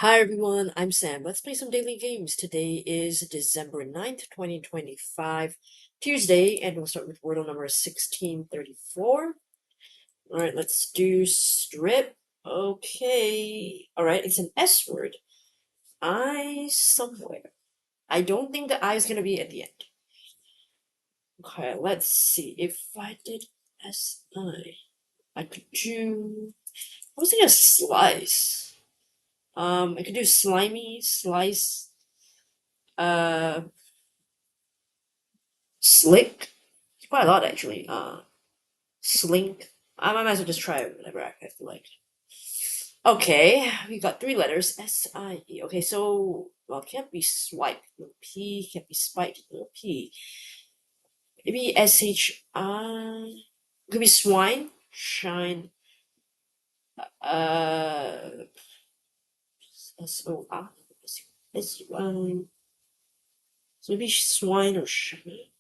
Hi everyone, I'm Sam. Let's play some daily games. Today is December 9th, 2025, Tuesday, and we'll start with Wordle number 1634. Alright, let's do strip. Okay. Alright, it's an S word. I somewhere. I don't think the I is gonna be at the end. Okay, let's see. If I did S-I, I could do... I was thinking of slice. I could do slimy, slice, uh... Slick. Quite a lot actually. Slink. I might as well just try whatever I feel like. Okay, we got three letters. S-I-E. Okay, so well, it can't be swipe. No P. Can't be spike. No P. Maybe S-H-I. Could be swine. Shine. Uh. S-O-R. S-U-I. So maybe swine or shine.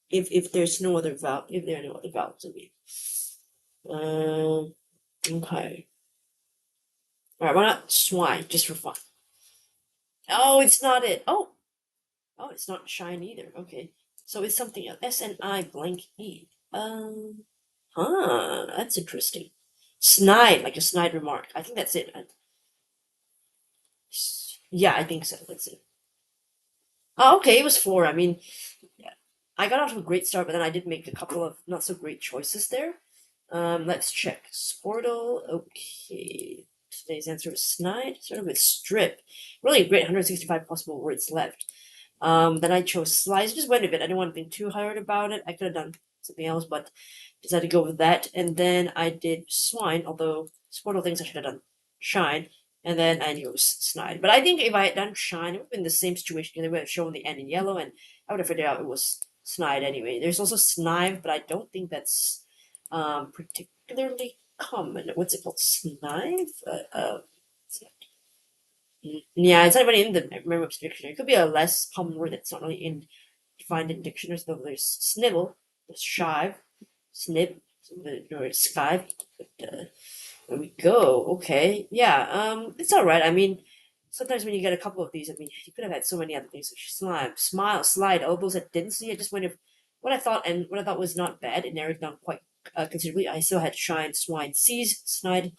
If there's no other vowel. If there are no other vowels, I mean. Okay. Alright, why not swine, just for fun? Oh, it's not it. Oh, it's not shine either. Okay. So it's something else. S-N-I blank E. That's interesting. Snide, like a snide remark. I think that's it. Yeah, I think so. That's it. Oh, okay, it was four. I mean, yeah. I got off to a great start, but then I did make a couple of not so great choices there. Let's check. Sportle, okay. Today's answer is snide, sort of with strip. Really great, 165 possible words left. Then I chose slice, just went a bit. I didn't want to think too hard about it. I could have done something else, but decided to go with that. And then I did swine, although Sportle thinks I should have done shine. And then I knew it was snide. But I think if I had done shine, it would have been the same situation because they would have shown the N in yellow, and I would have figured out it was snide anyway. There's also snive, but I don't think that's particularly common. What's it called? Snive? Yeah, it's not even in the Merriam-Webster dictionary. It could be a less common word that's not really defined in dictionaries. Though there's snivel, there's shive, snip, skive. There we go. Okay, yeah. It's all right. I mean, sometimes when you get a couple of these, I mean, you could have had so many other things like slime, smile, slide, elbows. I didn't see. I just went of what I thought, and what I thought was not bad. It narrowed down quite considerably. I still had shine, swine, seize, snide,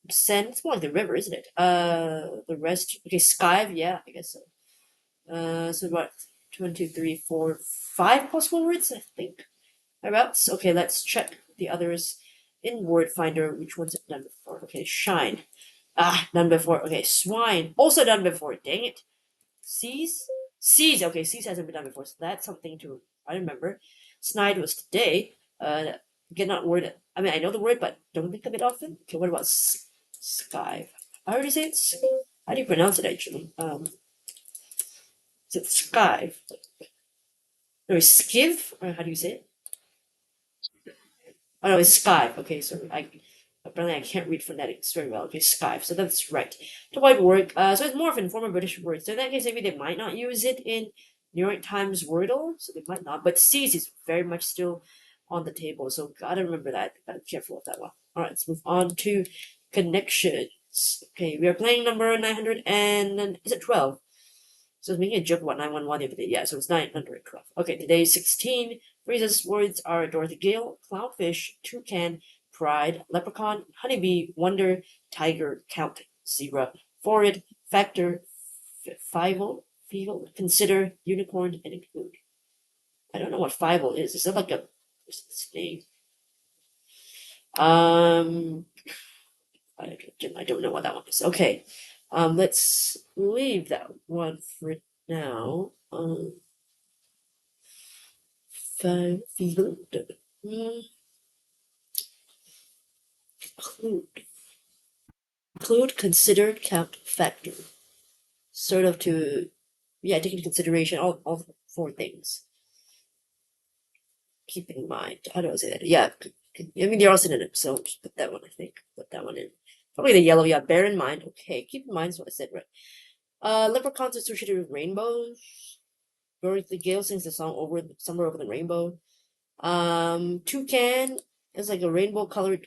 send. It's more like the river, isn't it? The rest. Okay, skive. Yeah, I guess so. So what? 5 possible words, I think. Thereabouts. Okay, let's check the others in Word Finder. Which ones have done before? Okay, shine. Done before. Okay, swine. Also done before. Dang it. Seize? Seize. Okay, seize hasn't been done before, so that's something to I remember. Snide was today. Again, not word. I mean, I know the word, but don't think of it often. Okay, what about skive? I already say it's. How do you pronounce it actually? Is it skive? No, skiv? Or how do you say it? Oh no, it's skive. Okay, sorry. Apparently I can't read phonetics very well. Okay, skive. So that's right. The white word. So it's more of an informal British word. So in that case, maybe they might not use it in New York Times Wordle. So they might not. But seize is very much still on the table. So gotta remember that. Gotta be careful with that one. All right, let's move on to connections. Okay, we are playing number 900 and then is it 12? So I was making a joke about 911 the other day. Yeah, so it's 912. Okay, today's 16 phrases words are Dorothy Gale, clownfish, toucan, pride, leprechaun, honeybee, wonder, tiger, count, zebra, forward, factor, fivel, consider, unicorn, and include. I don't know what fivel is. Is that like a name? Um, I don't know what that one is. Okay, let's leave that one for now. Include. Include, consider, count, factor. Sort of to, yeah, take into consideration all four things. Keep in mind. How do I say that? Yeah, I mean, they're all synonyms, so just put that one, I think. Put that one in. Probably the yellow, yeah, bear in mind. Okay, keep in mind is what I said, right? Leprechauns associated with rainbows. Dorothy Gale sings the song Somewhere Over the Rainbow. Toucan is like a rainbow colored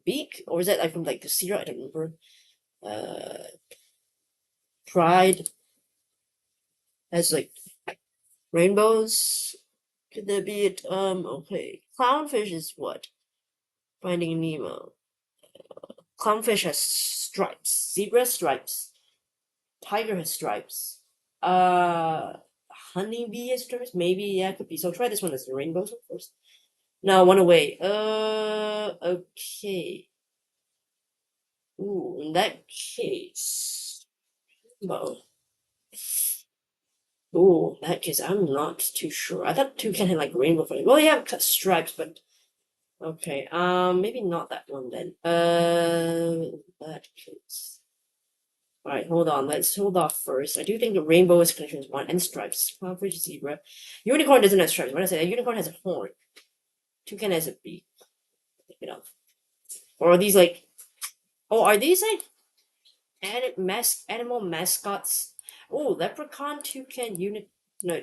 beak, or is that like from like the cedar? I don't remember. Pride has like rainbows. Could there be it? Okay. Clownfish is what? Finding Nemo. Clownfish has stripes. Zebra stripes. Tiger has stripes. Honeybee has stripes. Maybe yeah, could be. So try this one as the rainbows one first. No, one away. Okay. Ooh, in that case, well, ooh, in that case, I'm not too sure. I thought toucan had like rainbow for it. Well, yeah, stripes, but okay. Maybe not that one then. In that case. All right, hold on. Let's hold off first. I do think the rainbow is connection is one and stripes. Clownfish, zebra. Unicorn doesn't have stripes. What did I say? A unicorn has a horn. Toucan has a beak. You know. Or are these like? Oh, are these like animal mascots? Oh, leprechaun, toucan,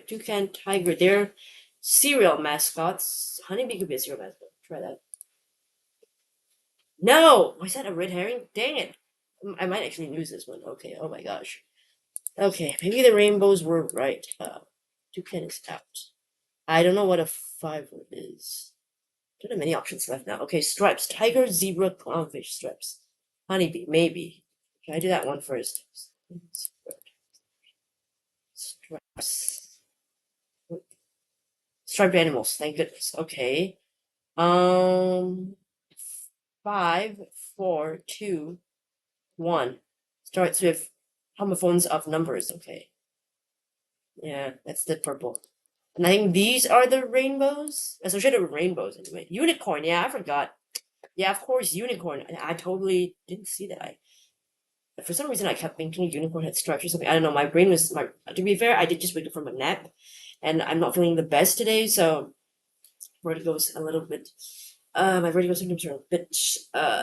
toucan, tiger. They're cereal mascots. Honeybee could be a cereal mascot. Try that. No, was that a red herring? Dang it! I might actually lose this one. Okay. Oh my gosh. Okay, maybe the rainbows were right. Toucan is out. I don't know what a 5 is. Don't have many options left now. Okay, stripes. Tiger, zebra, clownfish, stripes. Honeybee, maybe. Can I do that one first? Stripes. Striped animals, thank goodness. Okay. Um 5, 4, 2, 1. Starts with homophones of numbers, okay. Yeah, that's the purple. And I think these are the rainbows. Associated with rainbows anyway. Unicorn, yeah, I forgot. Yeah, of course, unicorn. I totally didn't see that. For some reason I kept thinking unicorn had stripes or something. I don't know. My brain was to be fair, I did just wake up from a nap and I'm not feeling the best today, so vertigo's a little bit my vertigo symptoms are a bit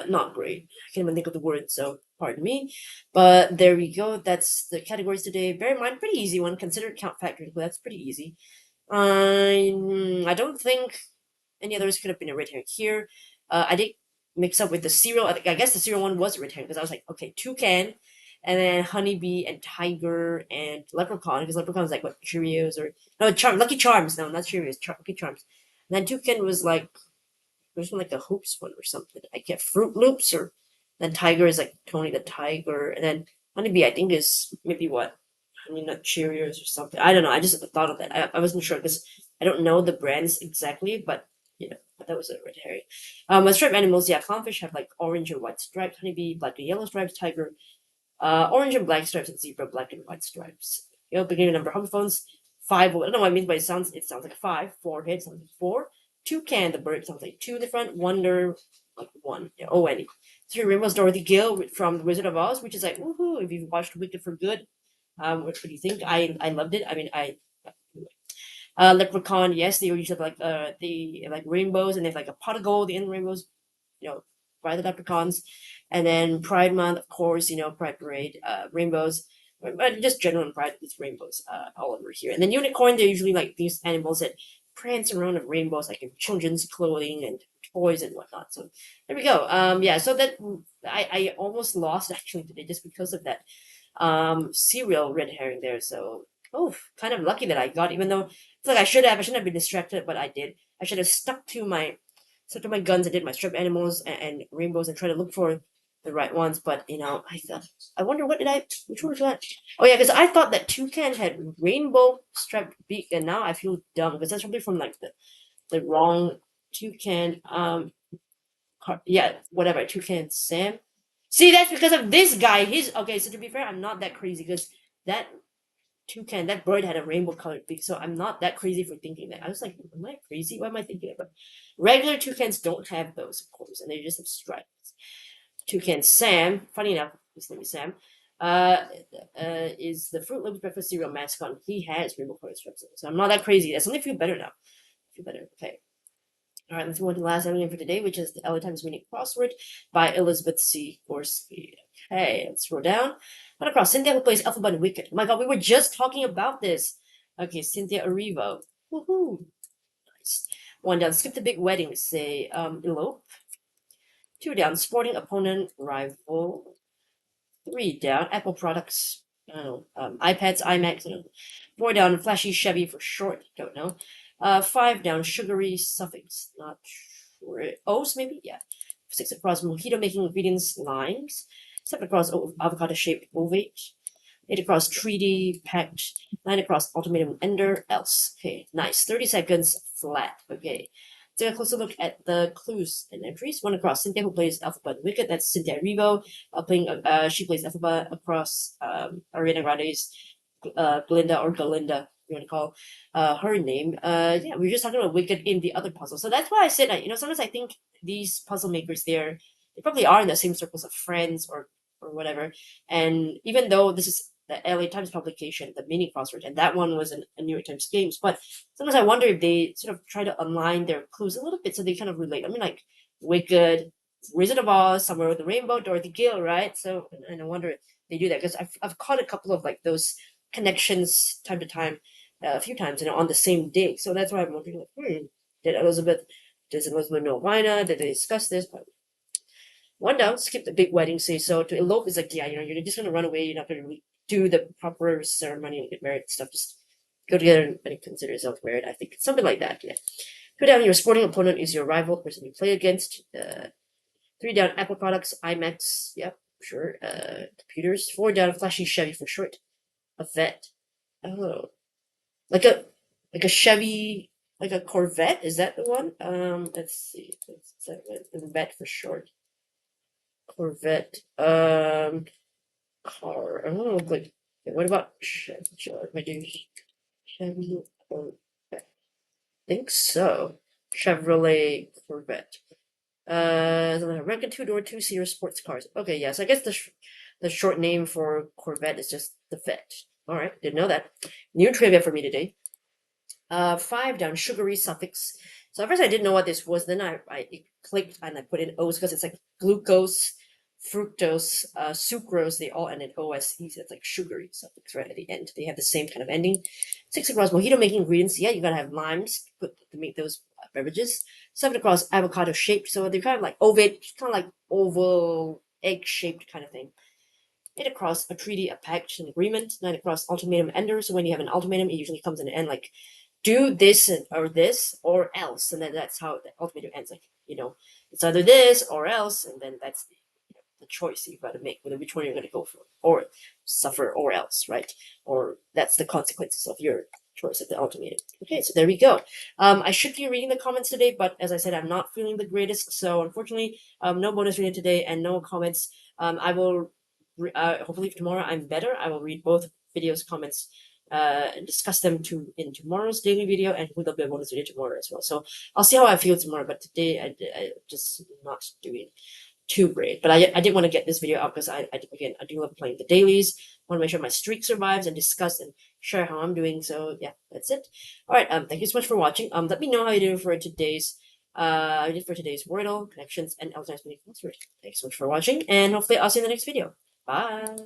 not great. I can't even think of the word, so pardon me. But there we go. That's the categories today. Bear in mind, pretty easy one. Consider count factors, but that's pretty easy. I don't think any others could have been a red herring here. I did mix up with the cereal. I guess the cereal one was a red herring because I was like, okay, toucan, and then honeybee and tiger and leprechaun because leprechaun is like what Cheerios or no Lucky Charms. No, not Cheerios. Lucky Charms. And then toucan was like there's one like a hoops one or something. I get Fruit Loops or then tiger is like Tony the Tiger, and then honeybee I think is maybe what Honey Nut Cheerios or something. I don't know. I just thought of that. I wasn't sure because I don't know the brands exactly, but you know, that was a red herring. Striped animals, yeah, clownfish have like orange and white stripes, honeybee, black and yellow stripes, tiger, orange and black stripes, and zebra, black and white stripes. You know, beginning number homophones, 5. I don't know what I mean, but it sounds like a 5. Forehead sounds like 4. Toucan, the bird sounds like 2 in the front. Wonder, like 1. Yeah, O-N-E. 3 rainbows, Dorothy Gill from The Wizard of Oz, which is like, woohoo, if you've watched Wicked for Good. What do you think? I loved it. I mean, leprechaun, yes, they usually have like the like rainbows and they have like a pot of gold in rainbows, you know, by the leprechauns. And then Pride Month, of course, you know, Pride Parade, rainbows, but just general Pride with rainbows all over here. And then unicorn, they're usually like these animals that prance around with rainbows, like in children's clothing and toys and whatnot. So there we go. Yeah, so that I almost lost actually today just because of that cereal red herring there. So oh, kind of lucky that I got, even though it's like I shouldn't have been distracted, but I did. I should have stuck to my guns. I did my striped animals and rainbows and try to look for the right ones. But you know, I thought, I wonder which one was that? Oh yeah, because I thought that toucan had rainbow striped beak, and now I feel dumb because that's probably from like the wrong toucan. Yeah, whatever. Toucan Sam. See, that's because of this guy. His okay. So to be fair, I'm not that crazy because that toucan, that bird had a rainbow colored beak. So I'm not that crazy for thinking that. I was like, am I crazy? Why am I thinking that? But regular toucans don't have those, of course, and they just have stripes. Toucan Sam, funny enough, his name is Sam. Uh, is the Fruit Loops breakfast cereal mascot. He has rainbow colored stripes. So I'm not that crazy. I suddenly feel better now. I feel better. Okay. All right, let's move on to the last element for today, which is the LA Times Meaning Crossword by Elizabeth C. Gorski. Okay, let's scroll down. Run across Cynthia, who plays Alphabet in Wicked. Oh my god, we were just talking about this. Okay, Cynthia Erivo. Woohoo. Nice. 1 down, skip the big wedding, say elope. 2 down, sporting opponent, rival. 3 down, Apple products. I don't know. iPads, iMacs. I don't know. 4 down, flashy Chevy for short. Don't know. 5 down, sugary suffix. Not sure. O's maybe? Yeah. 6 across, mojito making ingredients, limes. 7 across, avocado shaped ovate. 8 across, treaty packed. 9 across, ultimatum ender, else. Okay, nice. 30 seconds flat. Okay. Take a closer look at the clues and entries. 1 across, Cynthia, who plays Alphabet Wicked. That's Cynthia Erivo. She plays Alphabet across Ariana Grande's Glinda or Galinda, you want to call her name. Yeah, we were just talking about Wicked in the other puzzle. So that's why I said, sometimes I think these puzzle makers, they probably are in the same circles of friends or whatever. And even though this is the LA Times publication, the mini crossword, and that one was a New York Times Games, but sometimes I wonder if they sort of try to align their clues a little bit so they kind of relate. I mean, like Wicked, Wizard of Oz, Somewhere with the Rainbow, Dorothy Gill, right? So, and I wonder if they do that because I've caught a couple of like those connections time to time, a few times, on the same day. So that's why I'm wondering, like, does Elizabeth know Wina? Did they discuss this? But one down, skip the big wedding say so. To elope is like, yeah, you're just gonna run away, you're not gonna really do the proper ceremony and get married and stuff. Just go together and consider yourself married. I think something like that, yeah. 2 down, your sporting opponent is your rival, person you play against. 3 down, Apple products, iMacs, yep, sure. Computers. 4 down, flashy Chevy for short. A vet. Oh. Like a Chevy, like a Corvette, is that the one? Let's see. Is that what? Vet for short. Corvette. Car. I don't know. Like, what about Chevy? Chevy Corvette. I think so. Chevrolet Corvette. American two-door, two-seater sports cars. Okay, yes, I guess the short name for Corvette is just the Vet. All right, didn't know that. New trivia for me today. 5 down, sugary suffix. So at first I didn't know what this was. Then I clicked and I put in O's because it's like glucose, fructose, sucrose. They all end in OSE. So it's like sugary suffix right at the end. They have the same kind of ending. 6 across, mojito making ingredients. Yeah, you gotta have limes to make those beverages. 7 across, avocado shaped. So they're kind of like ovate, kind of like oval, egg shaped kind of thing. 8 across, a treaty, a pact, an agreement. 9 across, ultimatum ender. So when you have an ultimatum, it usually comes in an end like do this this or else, and then that's how the ultimatum ends. Like it's either this or else, and then that's the choice you've got to make whether which one you're going to go for, or suffer or else, right? Or that's the consequences of your choice at the ultimatum. Okay, so there we go. I should be reading the comments today, but as I said, I'm not feeling the greatest, so unfortunately, no bonus reading today and no comments. I will hopefully if tomorrow I'm better, I will read both videos comments and discuss them in tomorrow's daily video, and there'll be a bonus video tomorrow as well. So I'll see how I feel tomorrow, but today I just not doing too great. But I did want to get this video out because I do love playing the dailies. Want to make sure my streak survives and discuss and share how I'm doing. So yeah, that's it. All right. Thank you so much for watching. Let me know how you did for today's Wordle connections and Alzheimer's mini crossword. Thanks so much for watching, and hopefully I'll see you in the next video. Bye.